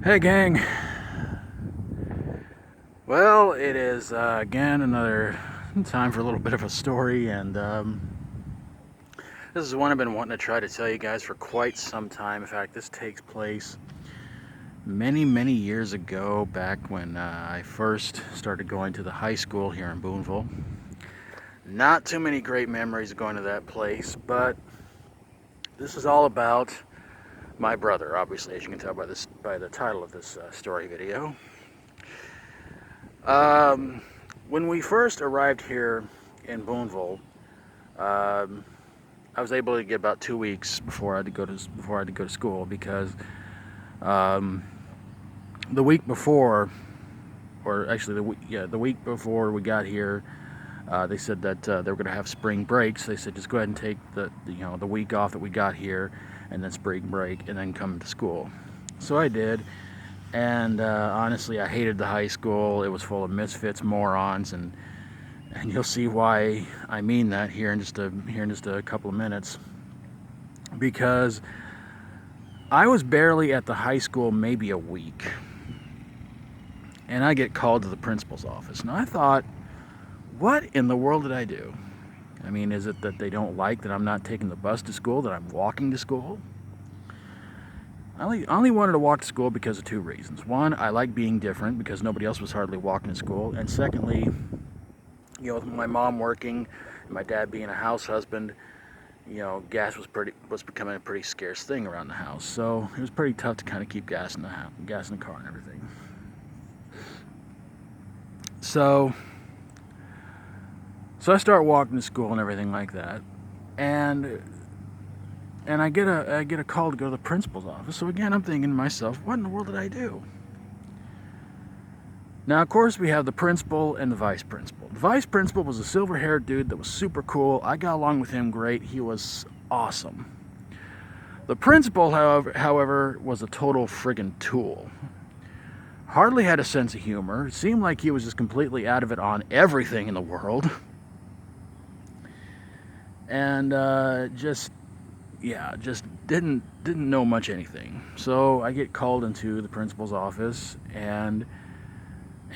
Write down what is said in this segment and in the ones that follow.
Hey gang, well it is again another time for a little bit of a story, and this is one I've been wanting to try to tell you guys for quite some time. In fact, this takes place many years ago, back when I first started going to the high school here in Boonville. Not too many great memories of going to that place, but this is all about my brother, obviously, as you can tell by the title of this story video. When we first arrived here in Boonville, um, I was able to get about 2 weeks before I had to go to school, because um, the week before, or actually the week before we got here, they said that they were going to have spring breaks. They said just go ahead and take the week off that we got here, and then spring break, and then come to school. So I did. And honestly, I hated the high school. It was full of misfits, morons, and you'll see why I mean that here in just a couple of minutes. Because I was barely at the high school maybe a week, and I get called to the principal's office. And I thought, what in the world did I do? I mean, is it that they don't like that I'm not taking the bus to school, that I'm walking to school? I only wanted to walk to school because of two reasons. One, I like being different because nobody else was hardly walking to school. And secondly, with my mom working and my dad being a house husband, gas was becoming a pretty scarce thing around the house. So it was pretty tough to kind of keep gas in the car and everything. So I start walking to school and everything like that, and I get a call to go to the principal's office. So again, I'm thinking to myself, what in the world did I do? Now, of course, we have the principal and the vice principal. The vice principal was a silver-haired dude that was super cool. I got along with him great. He was awesome. The principal, however, was a total friggin' tool. Hardly had a sense of humor. It seemed like he was just completely out of it on everything in the world. And just didn't know much anything. So I get called into the principal's office, and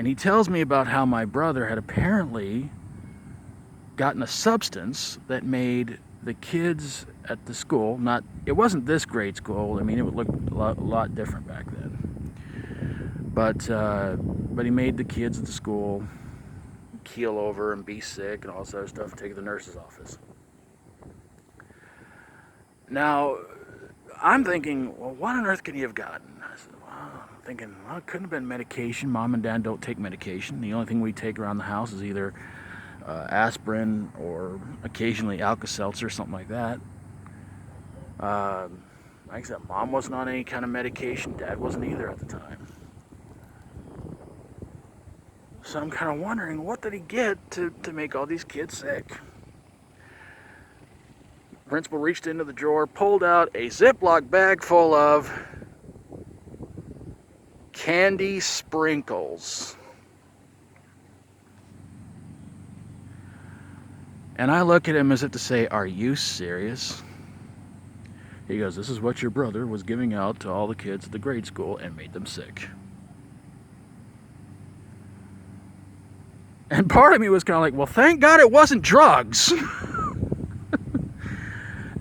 he tells me about how my brother had apparently gotten a substance that made the kids at the school, it wasn't this grade school, I mean it would look a lot different back then, but he made the kids at the school keel over and be sick and all this other stuff and take it to the nurse's office. Now, I'm thinking, well, what on earth could he have gotten? I said, well, I'm thinking, well, it couldn't have been medication. Mom and Dad don't take medication. The only thing we take around the house is either aspirin or occasionally Alka-Seltzer, something like that. Like I said, Mom wasn't on any kind of medication. Dad wasn't either at the time. So I'm kind of wondering, what did he get to make all these kids sick? Principal reached into the drawer, pulled out a Ziploc bag full of candy sprinkles. And I look at him as if to say, are you serious? He goes, this is what your brother was giving out to all the kids at the grade school and made them sick. And part of me was kind of like, well, thank God it wasn't drugs.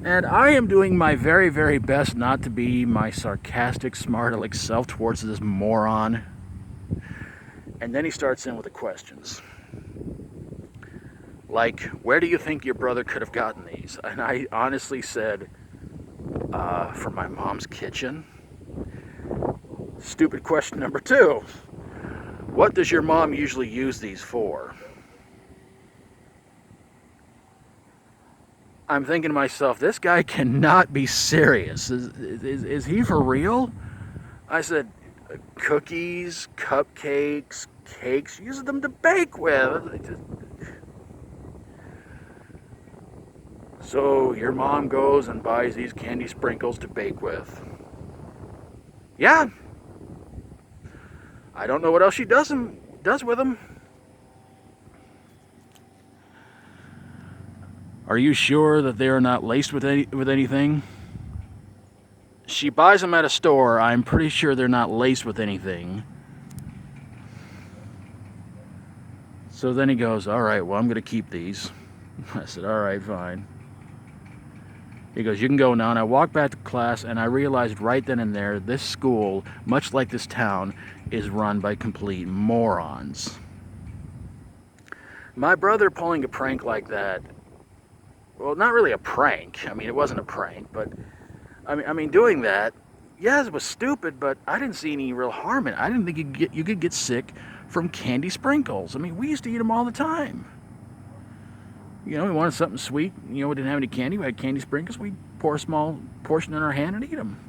And I am doing my very best not to be my sarcastic, smart aleck self towards this moron. And then he starts in with the questions. Like, where do you think your brother could have gotten these? And I honestly said, from my mom's kitchen. Stupid question number 2. What does your mom usually use these for? I'm thinking to myself, this guy cannot be serious. Is he for real? I said, cookies, cupcakes, cakes, use them to bake with. So your mom goes and buys these candy sprinkles to bake with. Yeah. I don't know what else she does with them. Are you sure that they are not laced with anything? she buys them at a store. I'm pretty sure they're not laced with anything. So then he goes, all right, well, I'm going to keep these. I said, all right, fine. He goes, you can go now. And I walked back to class, and I realized right then and there, this school, much like this town, is run by complete morons. My brother pulling a prank like that, well, not really a prank. I mean, it wasn't a prank, but I mean, doing that, yes, it was stupid, but I didn't see any real harm in it. I didn't think you could get sick from candy sprinkles. I mean, we used to eat them all the time. You know, we wanted something sweet. You know, we didn't have any candy. We had candy sprinkles. We'd pour a small portion in our hand and eat them.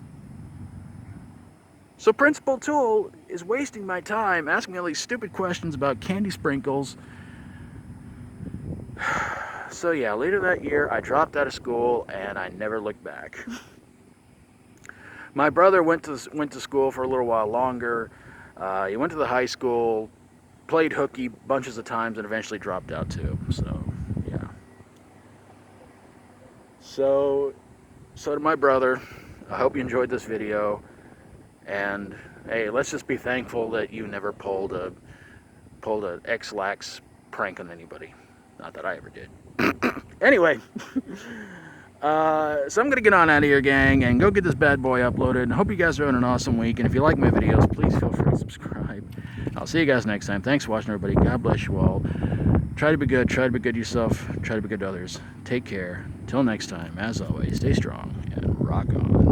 So Principal Tool is wasting my time asking me all these stupid questions about candy sprinkles. So yeah, later that year, I dropped out of school and I never looked back. My brother went to school for a little while longer. He went to the high school, played hooky bunches of times, and eventually dropped out too. So yeah. So to my brother, I hope you enjoyed this video. And hey, let's just be thankful that you never pulled a X-Lax prank on anybody. Not that I ever did. Anyway, so I'm going to get on out of here, gang, and go get this bad boy uploaded. And hope you guys are having an awesome week. And if you like my videos, please feel free to subscribe. I'll see you guys next time. Thanks for watching, everybody. God bless you all. Try to be good. Try to be good to yourself. Try to be good to others. Take care. Till next time, as always, stay strong and rock on.